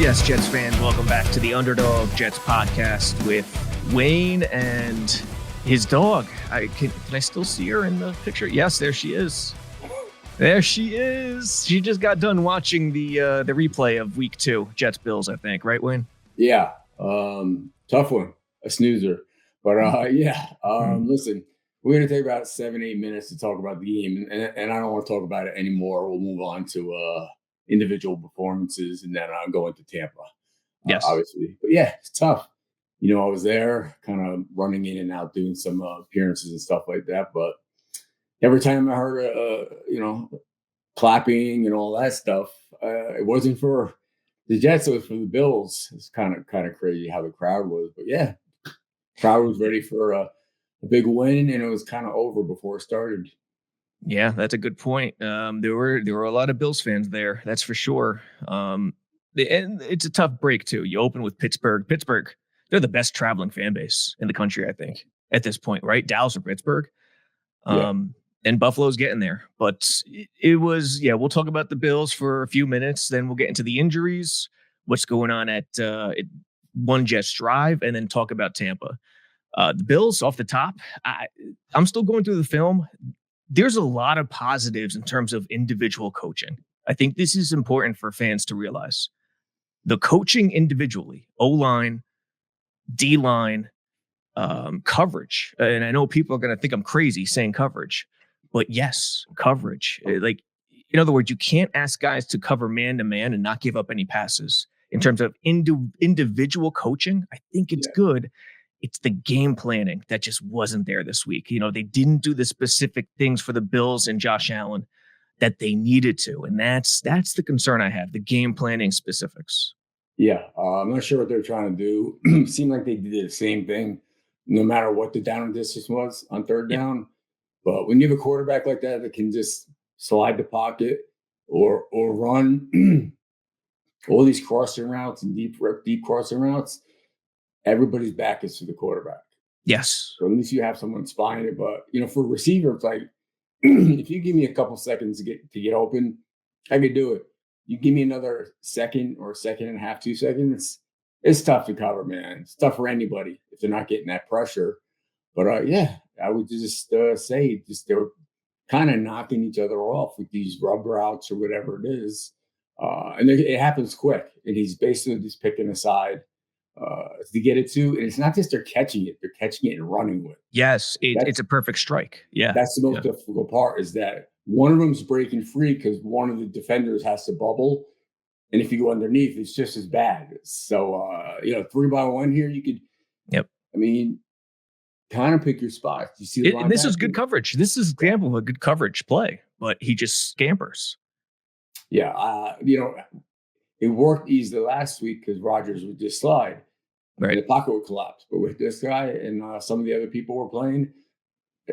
Yes, Jets fans, welcome back to the Underdog Jets Podcast with Wayne and his dog. Can I still see her in the picture? Yes, there she is. There she is. She just got done watching the replay of Week 2, Jets Bills, I think, right, Wayne? Yeah, tough one, a snoozer. But listen, we're going to take about 7-8 minutes to talk about the game, and I don't want to talk about it anymore. We'll move on to individual performances, and then I'll go into Tampa. Yes, obviously. But yeah, it's tough. I was there, kind of running in and out, doing some appearances and stuff like that. But every time I heard, clapping and all that stuff, it wasn't for the Jets, it was for the Bills. It's kind of crazy how the crowd was. But yeah, crowd was ready for a big win, and it was kind of over before it started. Yeah, that's a good point. There were a lot of Bills fans there, that's for sure. And it's a tough break too. You open with Pittsburgh. Pittsburgh, they're the best traveling fan base in the country, I think, at this point, right? Dallas or Pittsburgh. And Buffalo's getting there. But it was, we'll talk about the Bills for a few minutes. Then we'll get into the injuries, what's going on at one Jets drive, and then talk about Tampa. The Bills off the top, I'm still going through the film. There's a lot of positives in terms of individual coaching. I think this is important for fans to realize. The coaching individually, O-line, D-line, coverage. And I know people are going to think I'm crazy saying coverage, but yes, coverage. Like, in other words, you can't ask guys to cover man-to-man and not give up any passes. In terms of individual coaching, I think it's good. It's the game planning that just wasn't there this week. They didn't do the specific things for the Bills and Josh Allen that they needed to. And that's the concern I have, the game planning specifics. Yeah, I'm not sure what they're trying to do. Seemed like they did the same thing no matter what the down and distance was on third down. But when you have a quarterback like that can just slide the pocket or run all these crossing routes and deep crossing routes, everybody's back is to the quarterback. Yes. So at least you have someone spying it. But, for a receiver, it's like, if you give me a couple seconds to get open, I could do it. You give me another second or second and a half, 2 seconds, it's tough to cover, man. It's tough for anybody if they're not getting that pressure. But, I would just say they were kind of knocking each other off with these rub routes or whatever it is. And it happens quick. And he's basically just picking a side to get it to. And it's not just they're catching it and running with it. Yes, it's a perfect strike. Yeah. That's the most difficult part, is that one of them's breaking free because one of the defenders has to bubble. And if you go underneath, it's just as bad. So, 3-by-1 here, you could, kind of pick your spots. You see the this is good coverage. This is an example of a good coverage play, but he just scampers. Yeah. It worked easily last week because Rodgers would just slide. Right. And the pocket would collapse. But with this guy and some of the other people were playing,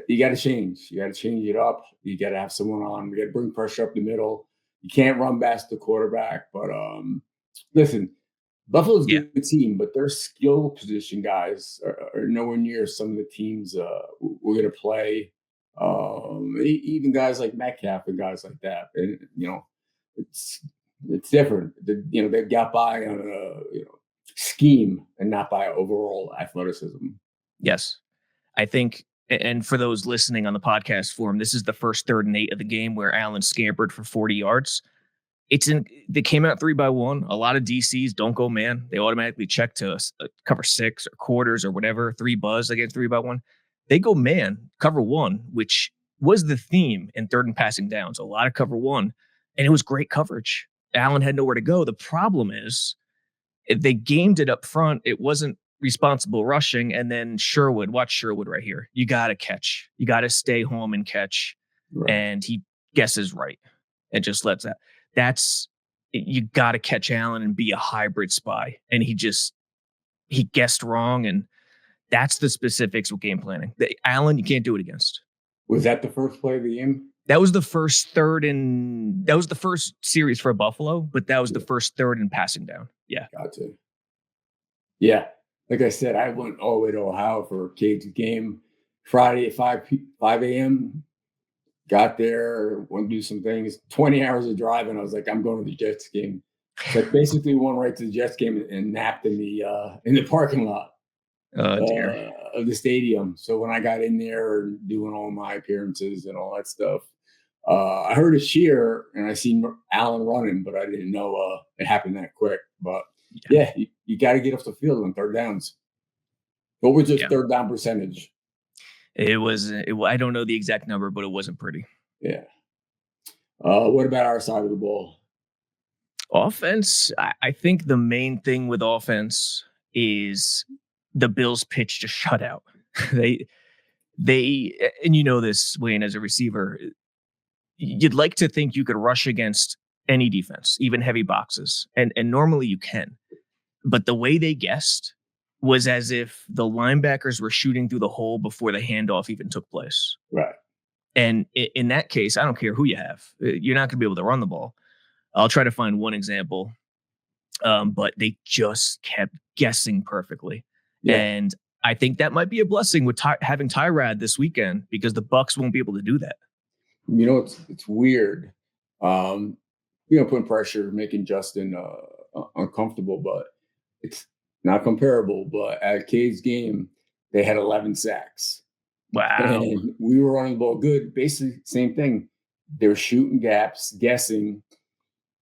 you got to change. You got to change it up. You got to have someone on. We got to bring pressure up the middle. You can't run past the quarterback. But listen, Buffalo's a good team, but their skill position guys are nowhere near some of the teams we're going to play. Even guys like Metcalf and guys like that. And, it's different. They got by on a scheme and not by overall athleticism. Yes. I think, and for those listening on the podcast forum, this is the first 3rd and 8 of the game where Allen scampered for 40 yards. They came out 3-by-1. A lot of DCs don't go man. They automatically check to cover 6 or quarters or whatever, 3 buzz against 3-by-1. They go man, cover 1, which was the theme in 3rd and passing downs. A lot of cover 1, and it was great coverage. Allen had nowhere to go. The problem is if they gamed it up front, it wasn't responsible rushing. And then watch Sherwood right here. You got to catch. You got to stay home and catch. Right. And he guesses right and just lets that. You got to catch Allen and be a hybrid spy. And he guessed wrong. And that's the specifics with game planning. Allen, you can't do it against. Was that the first play of the game? That was the first that was the first series for Buffalo, but that was the first 3rd and passing down. Yeah. Gotcha. Yeah. Like I said, I went all the way to Ohio for Cade's game Friday at 5 a.m. Got there, went to do some things. 20 hours of driving. I was like, I'm going to the Jets game. So I basically went right to the Jets game and napped in the parking lot Oh dear. of the stadium. So when I got in there and doing all my appearances and all that stuff, I heard a cheer and I seen Allen running, but I didn't know it happened that quick. But Yeah. yeah, you got to get off the field on third downs. What was your Yeah. third down percentage? I don't know the exact number, but it wasn't pretty. Yeah. What about our side of the ball? Offense, I think the main thing with offense is the Bills pitched a shutout. they and you know this, Wayne, as a receiver, you'd like to think you could rush against any defense, even heavy boxes, and normally you can. But the way they guessed was as if the linebackers were shooting through the hole before the handoff even took place. Right. And in that case, I don't care who you have, you're not going to be able to run the ball. I'll try to find one example, but they just kept guessing perfectly. Yeah. And I think that might be a blessing with having Tyrod this weekend because the Bucs won't be able to do that. You know, it's weird. Putting pressure, making Justin uncomfortable, but it's not comparable. But at Cade's game, they had 11 sacks. Wow. And we were running the ball good. Basically, same thing. They were shooting gaps, guessing,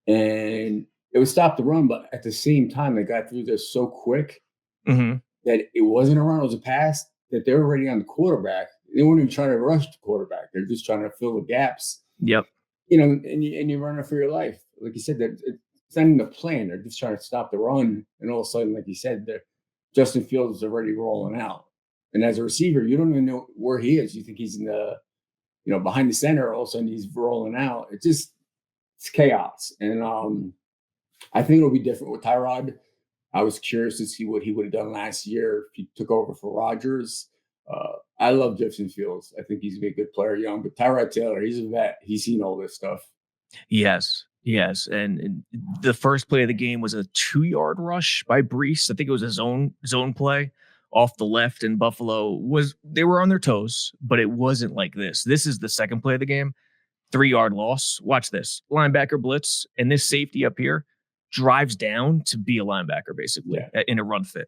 and it would stop the run. But at the same time, they got through this so quick Mm-hmm. that it wasn't a run, it was a pass, that they were already on the quarterback. They weren't even trying to rush the quarterback. They're just trying to fill the gaps. Yep. And you're running for your life. Like you said, that it's not even the plan. They're just trying to stop the run. And all of a sudden, like you said, Justin Fields is already rolling out. And as a receiver, you don't even know where he is. You think he's in behind the center. All of a sudden, he's rolling out. It's chaos. And I think it'll be different with Tyrod. I was curious to see what he would have done last year if he took over for Rodgers. I love Justin Fields. I think he's gonna be a good player, young. But Tyrod Taylor, he's a vet. He's seen all this stuff. Yes. And the first play of the game was a 2-yard rush by Brees. I think it was a zone play off the left, and Buffalo they were on their toes, but it wasn't like this. This is the second play of the game. 3-yard loss. Watch this. Linebacker blitz, and this safety up here drives down to be a linebacker, basically, in a run fit.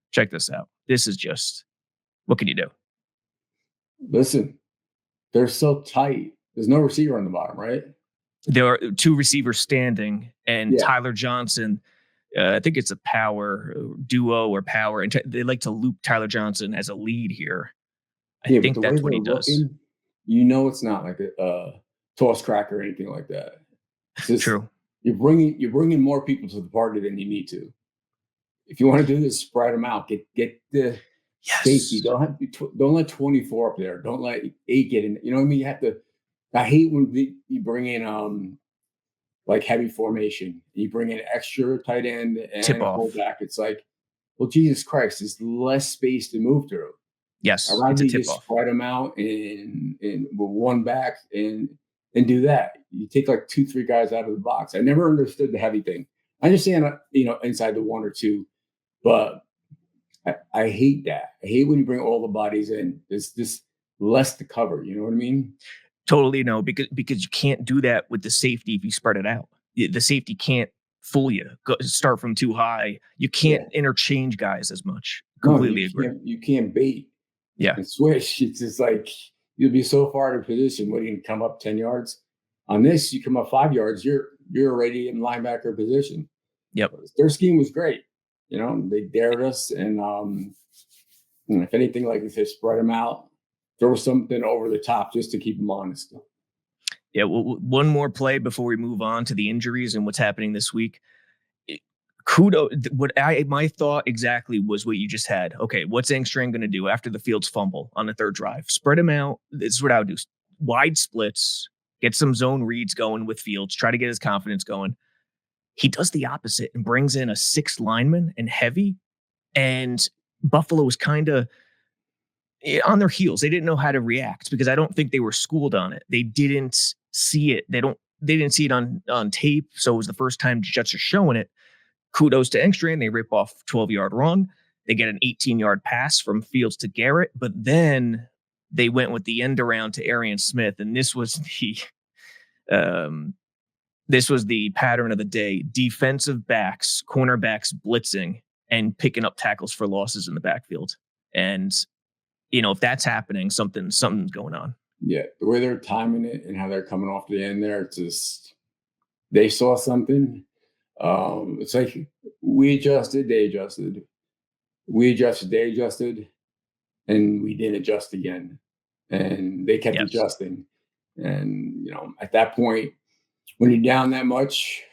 Check this out. This is just, what can you do? Listen, they're so tight. There's no receiver on the bottom, right? There are 2 receivers standing, and Yeah. Tyler Johnson, I think it's a power duo or power, and they like to loop Tyler Johnson as a lead here. I think that's what he does. It's not like a toss crack or anything like that. It's just, True. You're bringing more people to the party than you need to. If you want to do this, spread them out. Get the safety. Don't let 24 up there. Don't let 8 get in. You know what I mean? You have to. I hate when you bring in like heavy formation. You bring in extra tight end and Tip a off. fullback. It's like, well, Jesus Christ, there's less space to move through. Yes, I'd rather it's a just tip off. spread them out and with one back and do that. You take like 2-3 guys out of the box. I never understood the heavy thing. I understand, inside the 1 or 2, but I hate that. I hate when you bring all the bodies in. There's just less to cover. You know what I mean? Totally no, because you can't do that with the safety if you spread it out. The safety can't fool you. Start from too high. You can't interchange guys as much. Completely agree. You can't bait. Yeah. And switch. It's just like you'll be so far in a position where you can come up 10 yards. On this, you come up 5 yards, you're already in linebacker position. Yep. Their scheme was great. They dared us, and if anything, like if they spread them out, throw something over the top just to keep them honest. Yeah. Well, one more play before we move on to the injuries and what's happening this week. Kudos. My thought exactly was what you just had. Okay, what's Engstrand going to do after the Fields fumble on the third drive? Spread him out. This is what I would do. Wide splits, get some zone reads going with Fields, try to get his confidence going. He does the opposite and brings in a 6th lineman and heavy. And Buffalo was kind of on their heels. They didn't know how to react because I don't think they were schooled on it. They didn't see it. They didn't see it on tape. So it was the first time Jets are showing it. Kudos to Engstrand. They rip off 12-yard run. They get an 18-yard pass from Fields to Garrett, but then they went with the end around to Arian Smith, and this was the this was the pattern of the day: defensive backs, cornerbacks blitzing and picking up tackles for losses in the backfield. And if that's happening, something's going on. Yeah, the way they're timing it and how they're coming off the end there, it's just they saw something. It's like we adjusted, they adjusted, they adjusted, and we didn't adjust again, and they kept adjusting. And at that point, when you're down that much,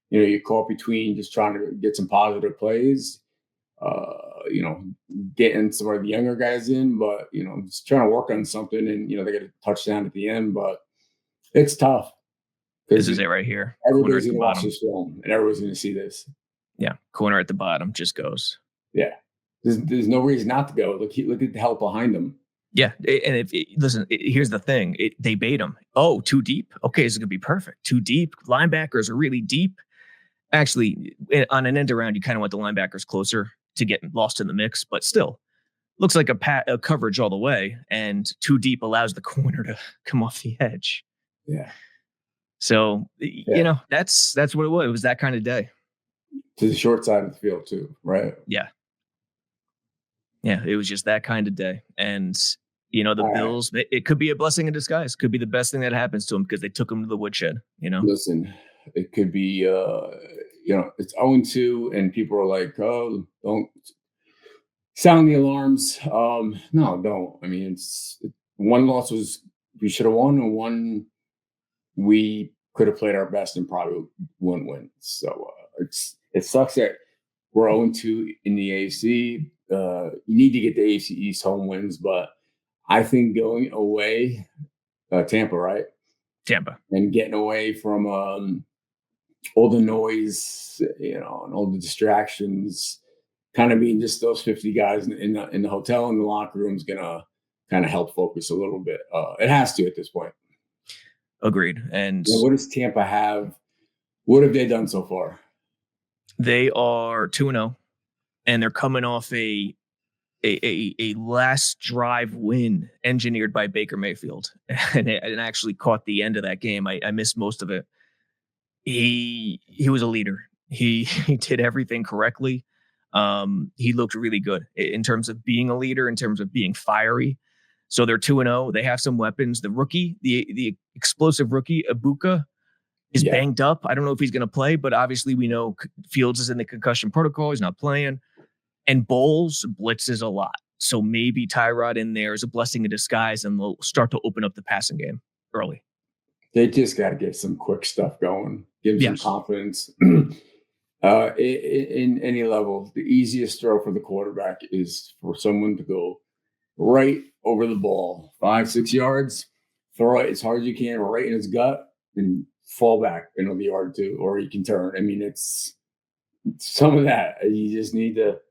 you're caught between just trying to get some positive plays, getting some of the younger guys in, but just trying to work on something, and they get a touchdown at the end, but it's tough. This is it right here. Everybody's going to watch this film, and everybody's going to see this. Yeah, corner at the bottom just goes. Yeah, there's no reason not to go. Look at the help behind them. Yeah, and here's the thing: they bait him. Oh, too deep. Okay, this is gonna be perfect. Too deep. Linebackers are really deep. Actually, on an end around, you kind of want the linebackers closer to get lost in the mix, but still, looks like a coverage all the way. And too deep allows the corner to come off the edge. Yeah. So that's what it was. It was that kind of day. To the short side of the field too, right? Yeah. Yeah, it was just that kind of day. And, the Bills, it could be a blessing in disguise. Could be the best thing that happens to them because they took them to the woodshed, Listen, it could be, it's 0-2 and people are like, oh, don't sound the alarms. No, don't. I mean, one loss was we should have won, and one we could have played our best and probably wouldn't win. So it sucks that we're 0-2 in the AFC. You need to get the AFC East home wins, but I think going away, Tampa, right? Tampa. And getting away from all the noise, and all the distractions, kind of being just those 50 guys in the hotel and the locker room is gonna kind of help focus a little bit. It has to at this point. Agreed. And what does Tampa have? What have they done so far? They are 2-0, and they're coming off a last drive win engineered by Baker Mayfield, and actually caught the end of that game. I missed most of it. He was a leader. He did everything correctly. He looked really good in terms of being a leader, in terms of being fiery. So they're 2-0. They have some weapons. The rookie, the explosive rookie, Ibuka, is banged up. I don't know if he's going to play, but obviously we know Fields is in the concussion protocol. He's not playing. And Bowles blitzes a lot. So maybe Tyrod in there is a blessing in disguise, and they'll start to open up the passing game early. They just got to get some quick stuff going. Give them some confidence. In any level, the easiest throw for the quarterback is for someone to go right over the ball, 5-6 yards, throw it as hard as you can, right in his gut, and fall back another yard or two, or you can turn. I mean, it's some of that. You just need the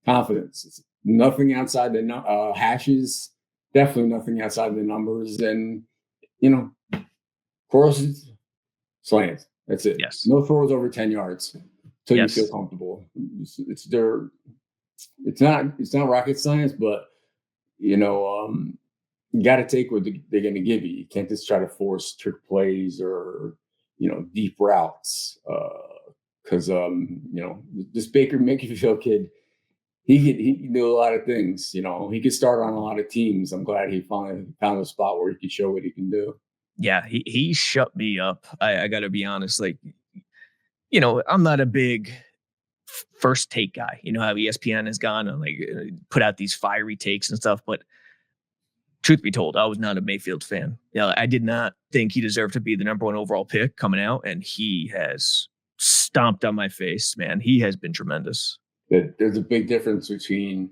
confidence. It's nothing outside the hashes, definitely nothing outside the numbers, and crosses, slants. That's it. Yes. No throws over 10 yards until you feel comfortable. It's not rocket science, but you got to take what they're going to give you. You can't just try to force trick plays or deep routes, because this Baker Mayfield kid, he can do a lot of things. He could start on a lot of teams. I'm glad he finally found a spot where he could show what he can do. Yeah, he shut me up. I got to be honest. Like, I'm not a big first take guy. You know how ESPN has gone and put out these fiery takes and stuff. But truth be told, I was not a Mayfield fan. I did not think he deserved to be the number 1 overall pick coming out, and he has stomped on my face, man. He has been tremendous. There's a big difference between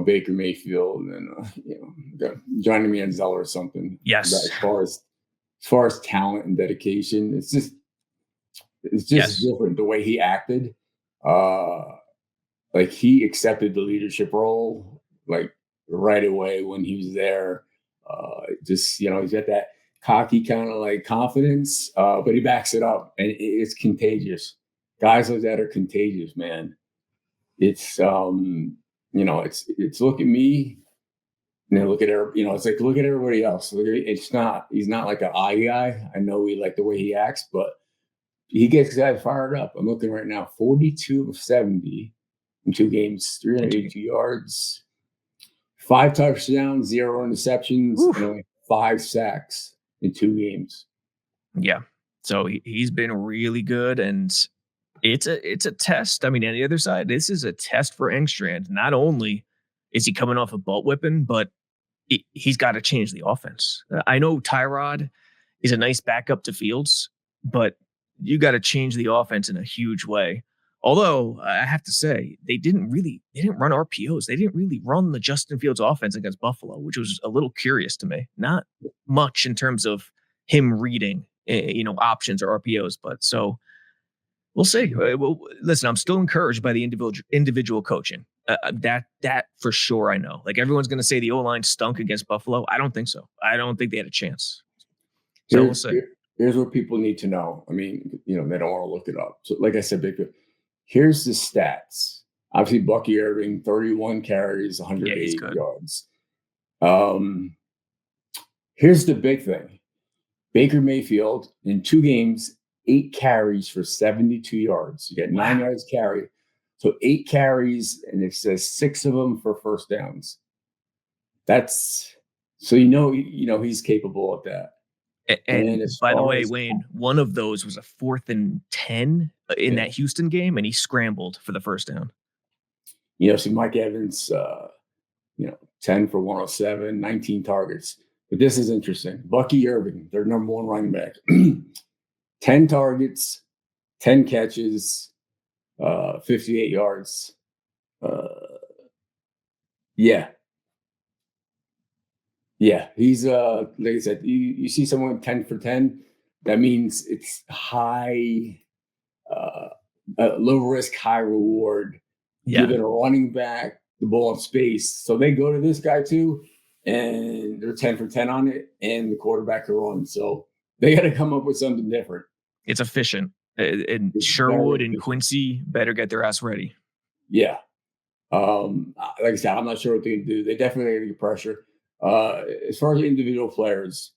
Baker Mayfield and Johnny Manziel or something. Yes. As far as talent and dedication, it's just different the way he acted. He accepted the leadership role right away when he was there. He's got that cocky kind of confidence, but he backs it up, and it's contagious. Guys like that are contagious, man. It's it's look at me, look at it's look at everybody else. He's not like an eye guy. I know we like the way he acts, but he gets guys fired up. I'm looking right now, 42 of 70 in 2 games, 382 yards, 5 touchdowns, 0 interceptions, Oof. and only 5 sacks in 2 games. Yeah. So he's been really good, and it's a test. I mean, on the other side, this is a test for Engstrand. Not only is he coming off a butt whipping, but he's got to change the offense. I know Tyrod is a nice backup to Fields, but you got to change the offense in a huge way. Although I have to say, they didn't run RPOs. They didn't really run the Justin Fields offense against Buffalo, which was a little curious to me. Not much in terms of him reading, options or RPOs, but so we'll see. Well, listen, I'm still encouraged by the individual coaching. That for sure I know. Like everyone's going to say the O-line stunk against Buffalo. I don't think so. I don't think they had a chance. So we'll see. Here's what people need to know. I mean, they don't want to look it up. So like I said, here's the stats. Obviously, Bucky Irving, 31 carries, 108 yards. Here's the big thing. Baker Mayfield in 2 games, 8 carries for 72 yards. You get 9 yards carry. So 8 carries, and it says 6 of them for first downs. That's so he's capable of that. And by the way, Wayne, one of those was a 4th and 10 in that Houston game, and he scrambled for the first down. So Mike Evans, 10 for 107, 19 targets. But this is interesting. Bucky Irving, their number 1 running back, 10 targets, 10 catches, 58 yards. Yeah, he's like I said, you see someone 10 for 10, that means it's high, low risk, high reward. Yeah. Giving a running back the ball in space. So they go to this guy too, and they're 10 for 10 on it, and the quarterback can run. So they got to come up with something different. It's efficient. And Sherwood and Quincy better get their ass ready. Yeah. Like I said, I'm not sure what they can do. They definitely got to get pressure. As far as individual players,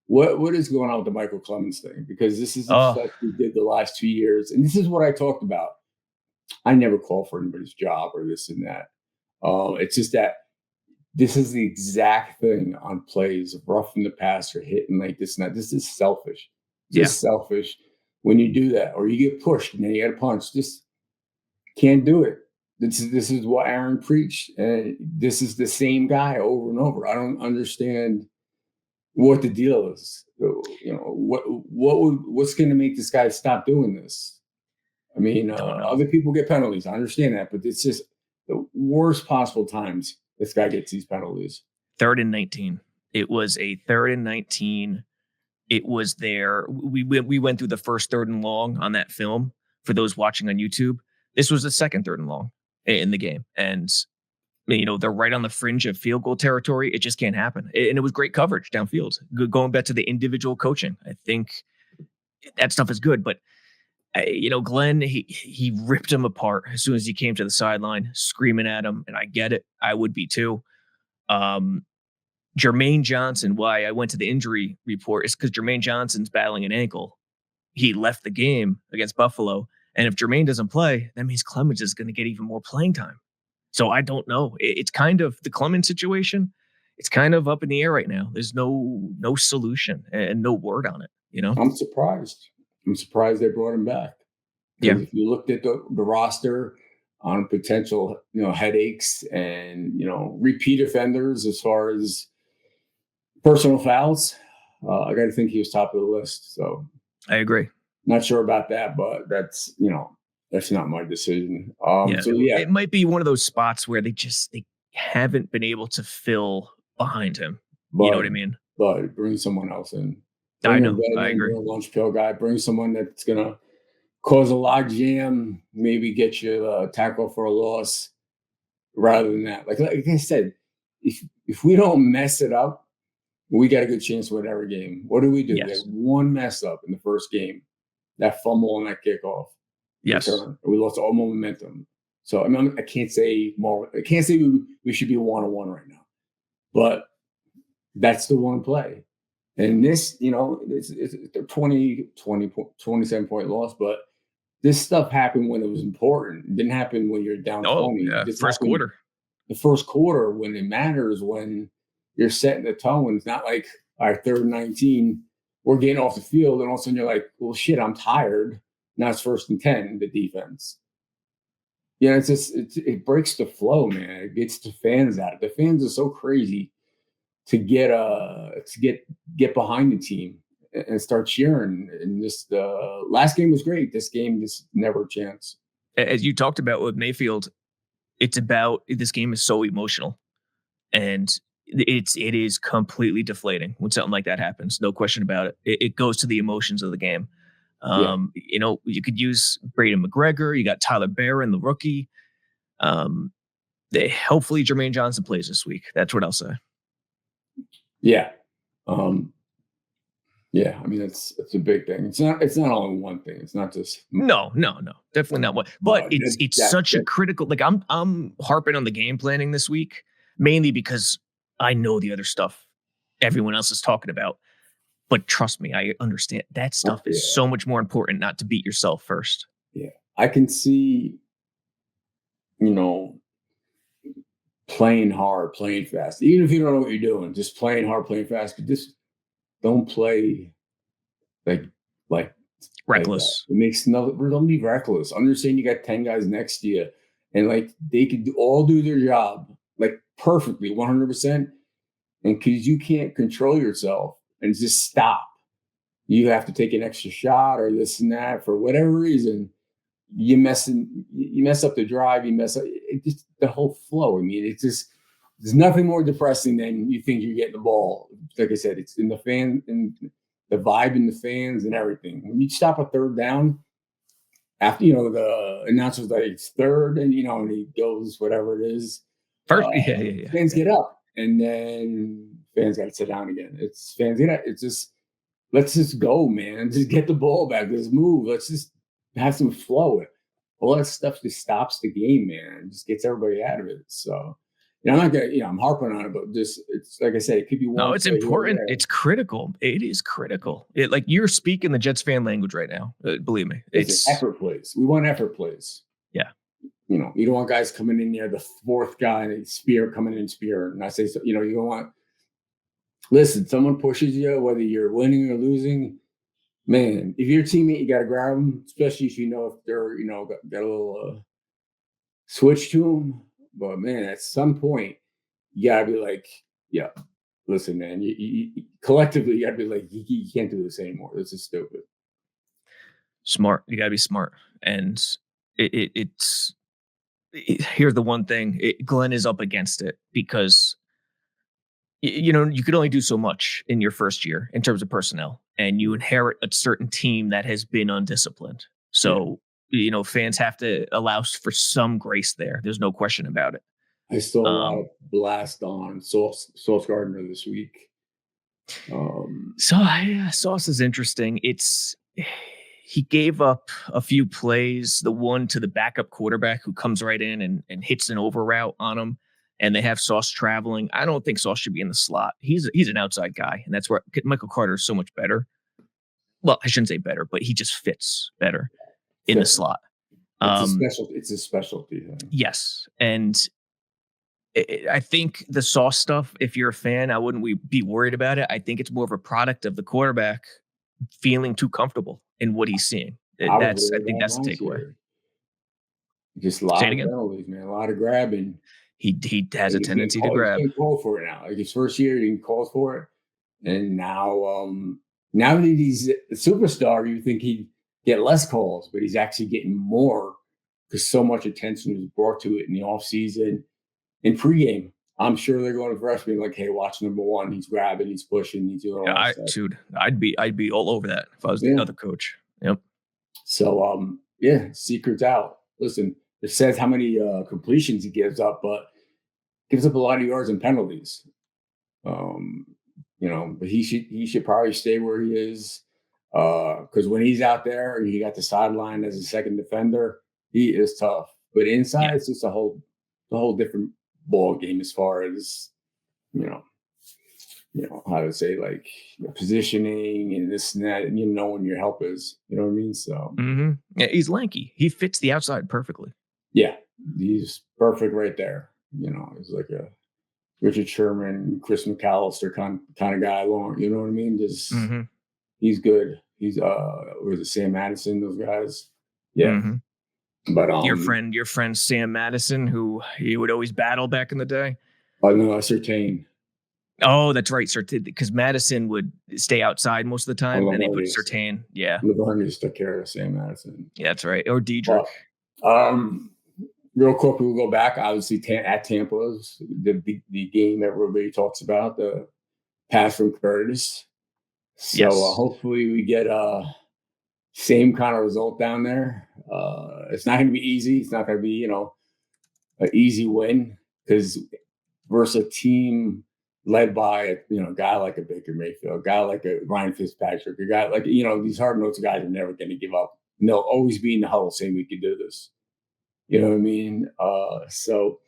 what is going on with the Michael Clemens thing? Because this is the stuff we did the last 2 years. And this is what I talked about. I never call for anybody's job or this and that. It's just that this is the exact thing on plays of roughing the passer, hitting like this and that. This is selfish. Just selfish when you do that, or you get pushed and then you got to punch. Just can't do it. This is what Aaron preached, and this is the same guy over and over. I don't understand what the deal is. What's going to make this guy stop doing this? I mean, other people get penalties. I understand that, but it's just the worst possible times this guy gets these penalties. 3rd and 19. It was a 3rd and 19. It was there. We went through the first 3rd and long on that film for those watching on YouTube. This was the second 3rd and long in the game. And, they're right on the fringe of field goal territory. It just can't happen. And it was great coverage downfield. Going back to the individual coaching, I think that stuff is good. But, Glenn, he ripped him apart as soon as he came to the sideline, screaming at him. And I get it. I would be too. Jermaine Johnson, why I went to the injury report is because Jermaine Johnson's battling an ankle. He left the game against Buffalo. And if Jermaine doesn't play, that means Clemens is going to get even more playing time. So I don't know. It's kind of the Clemens situation. It's kind of up in the air right now. There's no solution and no word on it. I'm surprised. I'm surprised they brought him back. Yeah. If you looked at the roster on potential, headaches and, repeat offenders as far as personal fouls, I got to think he was top of the list. So I agree. Not sure about that, but that's not my decision. It might be one of those spots where they haven't been able to fill behind him. You know what I mean? But bring someone else in. I know. I agree. Bring a lunch pail guy. Bring someone that's gonna cause a log jam. Maybe get you a tackle for a loss. Rather than that, like I said, if we don't mess it up, we got a good chance to win every game. What do? Yes. We had one mess up in the first game, that fumble and that kickoff. Yes, we lost all momentum. So I can't say more. I can't say we should be 1-1 right now, but that's the one play. And this, it's a 27-point loss, but this stuff happened when it was important. It didn't happen when you're down Oh 20. yeah, This first happened quarter. the first quarter when it matters, when you're setting the tone. It's not like, all right, 3rd and 19, we're getting off the field, and all of a sudden you're like, well, shit, I'm tired. Now it's 1st and 10, the defense. Yeah, it's just it breaks the flow, man. It gets the fans out. The fans are so crazy to get behind the team and start cheering. And this the last game was great. This game just never a chance. As you talked about with Mayfield, it's about this game is so emotional, and it is completely deflating when something like that happens. No question about it. It goes to the emotions of the game. Yeah, You could use Braden McGregor. You got Tyler Barron, the rookie. Um, Hopefully Jermaine Johnson plays this week. That's what I'll say. yeah, yeah. I mean, it's a big thing. It's not only one thing. It's not just No, definitely not one. But it's such a critical. Like I'm harping on the game planning this week mainly because I know the other stuff everyone else is talking about. But trust me, I understand that stuff is so much more important not to beat yourself first. Yeah, I can see, playing hard, playing fast. Even if you don't know what you're doing, just playing hard, playing fast. But just don't play like like Reckless. It makes don't be reckless. Understand you got 10 guys next to you, and like they could all do their job like perfectly, 100%. And because you can't control yourself and just stop, you have to take an extra shot or this and that for whatever reason. You mess up the drive. You mess up just the whole flow. I mean, it's just there's nothing more depressing than you think you're getting the ball. Like I said, it's in the fan and the vibe in the fans and everything. When you stop a 3rd down, after the announcer's like it's 3rd, and and he goes whatever it is. First, yeah. Fans get up, and then fans got to sit down again. It's fans get up. It's just let's just go, man. Just get the ball back. Let's move. Let's just have some flow. All that stuff just stops the game, man. Just gets everybody out of it. So, I'm not gonna, I'm harping on it, but just it's like I said, it could be one. No, it's important. It's critical. It is critical. Like you're speaking the Jets fan language right now. Believe me, it's effort plays. We want effort plays. Yeah. You don't want guys coming in there, the 4th guy, coming in spear. And I say, so, you don't want. Listen, someone pushes you, whether you're winning or losing. Man, if you're a teammate, you got to grab them, especially if if they're, got a little switch to them. But man, at some point, you got to be like, yeah, listen, man, you collectively, you got to be like, you can't do this anymore. This is stupid. Smart. You got to be smart. And here's the one thing. Glenn is up against it because you could only do so much in your first year in terms of personnel, and you inherit a certain team that has been undisciplined. So, fans have to allow for some grace there. There's no question about it. I saw a lot of blast on Sauce Gardner this week. Sauce is interesting. He gave up a few plays, the one to the backup quarterback who comes right in and hits an over route on him. And they have Sauce traveling. I don't think Sauce should be in the slot. He's an outside guy, and that's where Michael Carter is so much better. Well, I shouldn't say better, but he just fits better in the slot. It's a specialty thing. Yes, and I think the Sauce stuff, if you're a fan, I wouldn't be worried about it. I think it's more of a product of the quarterback feeling too comfortable in what he's seeing. I think that's the takeaway. Just a lot of penalties, man. A lot of grabbing. He has a tendency to grab. He call for it now. Like his first year, he didn't call for it, and now that he's a superstar, you think he'd get less calls, but he's actually getting more because so much attention was brought to it in the offseason. In pregame, I'm sure they're going to freshman like, "Hey, watch number 1. He's grabbing, he's pushing, he's doing all that stuff." Dude, I'd be all over that if I was the other coach. Yep. So, secret's out. Listen, it says how many completions he gives up, but gives up a lot of yards and penalties. But he should probably stay where he is. Because when he's out there and he got the sideline as a second defender, he is tough. But inside, it's just a whole different ball game as far as how to say, like, positioning and this and that, and when your help is, you know what I mean? So Yeah, he's lanky. He fits the outside perfectly. yeah, he's perfect right there. He's like a Richard Sherman, Chris McAllister kind of guy. Long, you know what I mean? Just Mm-hmm. he's good. He's was it Sam Madison? Those guys. Yeah, Mm-hmm. but Your friend Sam Madison, who he would always battle back in the day. I know Sertain. Oh, that's right, Sertain, because Madison would stay outside most of the time, and they put Sertain. Yeah, Lavernius took care of Sam Madison. yeah, that's right. Or Diedrich. Real quick, we'll go back. Obviously, at Tampa's the game everybody talks about, the pass from Curtis. So Yes. hopefully we get same kind of result down there. It's not going to be easy. It's not going to be an easy win, because versus a team led by a guy like a Baker Mayfield, a guy like a Ryan Fitzpatrick, a guy like these hard-nosed guys are never going to give up. And they'll always be in the huddle saying we can do this. You know what I mean? So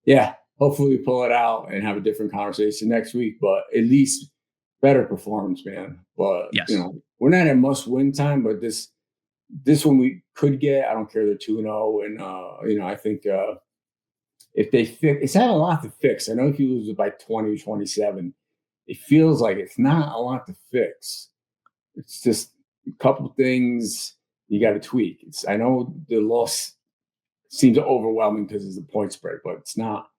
yeah, hopefully we pull it out and have a different conversation next week, but at least better performance, man. But Yes. We're not at must-win time, but this one we could get. I don't care. They're 2-0, and I think if they fix, it's not a lot to fix. I know if you lose it by 20, 27, it feels like it's not a lot to fix. It's just a couple things you got to tweak. I know the loss seems overwhelming because it's a point spread, but it's not.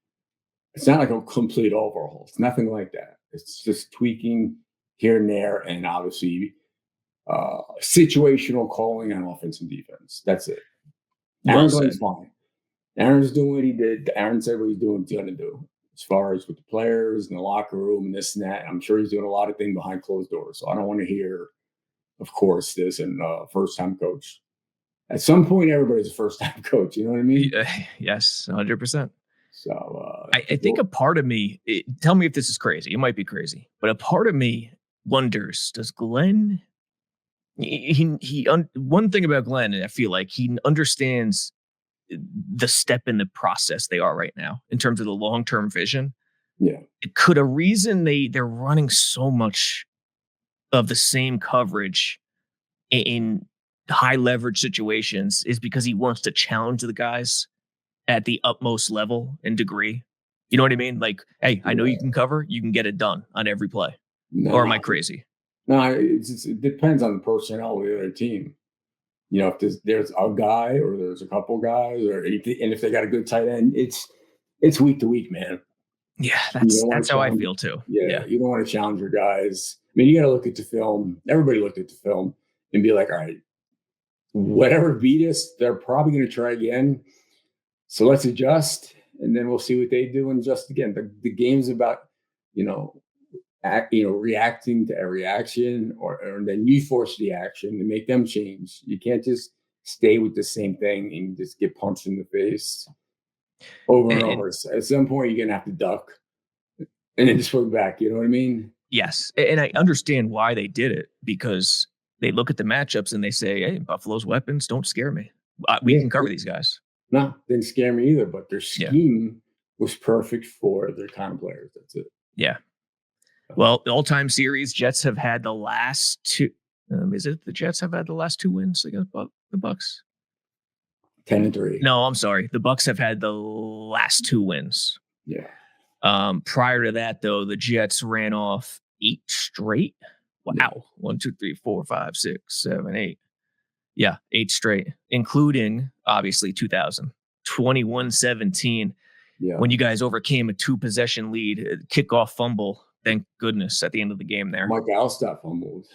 It's not like a complete overhaul. It's nothing like that. It's just tweaking here and there, and obviously situational calling on offense and defense. That's it. Aaron Glenn's fine. Aaron's doing what he did. Aaron said what he's going to do as far as with the players and the locker room and this and that. I'm sure he's doing a lot of things behind closed doors. So I don't want to hear, of course, this and first-time coach. At some point, everybody's a first-time coach. You know what I mean? Yes, 100%. So I think a part of me, tell me if this is crazy. It might be crazy, but a part of me wonders: does Glenn? One thing about Glenn, I feel like he understands the step in the process they are right now in terms of the long-term vision. Yeah, could a reason they're running so much of the same coverage in high leverage situations is because he wants to challenge the guys at the utmost level and degree. You know what I mean? Like, hey, I know you can cover, you can get it done on every play. Or am I crazy? No, it depends on the personnel of the other team. If there's a guy or there's a couple guys, and if they got a good tight end, it's week to week, man. Yeah, that's how I feel too. Yeah, you don't want to challenge your guys. I mean, you got to look at the film. Everybody looked at the film and be like, all right, whatever beat us, they're probably going to try again. So let's adjust, and then we'll see what they do and adjust again. The game's about, reacting to every action, or then you force the action to make them change. You can't just stay with the same thing and just get punched in the face over and over. At some point, you're gonna have to duck and then just put it back. You know what I mean? Yes, and I understand why they did it, because they look at the matchups and they say, "Hey, Buffalo's weapons don't scare me. We can cover these guys." No, didn't scare me either. But their scheme was perfect for their kind of players. That's it. Yeah. Well, the all-time series, Jets have had the last two. Is it the Jets have had the last two wins against the Bucks? 10-3. No, I'm sorry. The Bucks have had the last two wins. Yeah. Prior to that, though, the Jets ran off 8 straight. Wow. Yeah. 1, 2, 3, 4, 5, 6, 7, 8. Yeah, 8 straight, including obviously 2000, 21-17. Yeah. When you guys overcame a 2-possession lead, kickoff fumble. Thank goodness at the end of the game there. Mike Alstott fumbled.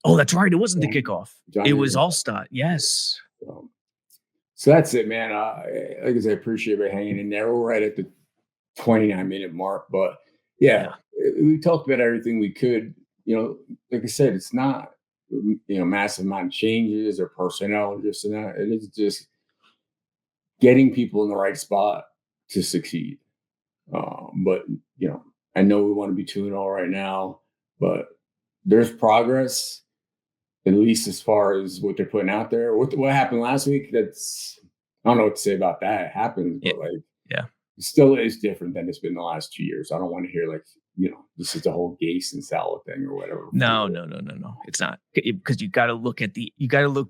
Oh, that's right. It wasn't the kickoff. It was Alstott. Yes. So that's it, man. Like I said, I appreciate it hanging in there. We're right at the 29-minute mark, but yeah, we talked about everything we could. Like I said, it's not massive amount of changes or personnel or just that. It is just getting people in the right spot to succeed. But I know we want to be 2-0 right now, but there's progress, at least as far as what they're putting out there. What happened last week? I don't know what to say about that. It happens, but it still is different than it's been the last 2 years. I don't want to hear this is the whole Gase and Salah thing or whatever. No. It's not, because you got to look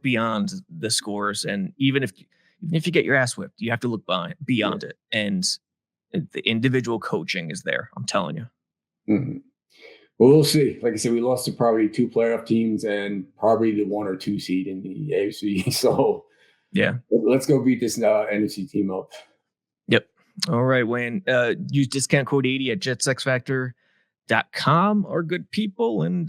beyond the scores, and even if you get your ass whipped, you have to look beyond it, and the individual coaching is there. I'm telling you. Mm-hmm. Well, we'll see. Like I said, we lost to probably 2 playoff teams and probably the 1 or 2 seed in the AFC. So yeah, let's go beat this NFC team up. Yep. All right, Wayne. Use discount code 80 at jetsxfactor.com. Are good people, and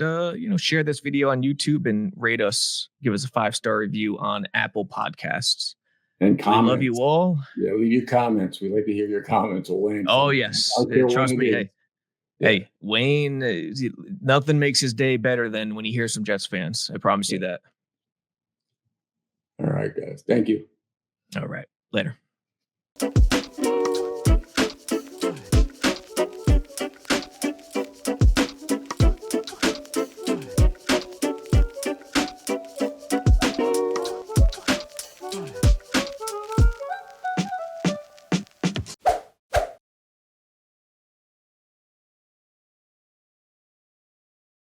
share this video on YouTube and rate us. Give us a 5-star review on Apple Podcasts. And comments. We love you all. Yeah, leave your comments. We like to hear your comments. Wayne. Oh yes, trust me. Hey, Wayne. Nothing makes his day better than when he hears some Jets fans. I promise you that. All right, guys. Thank you. All right. Later.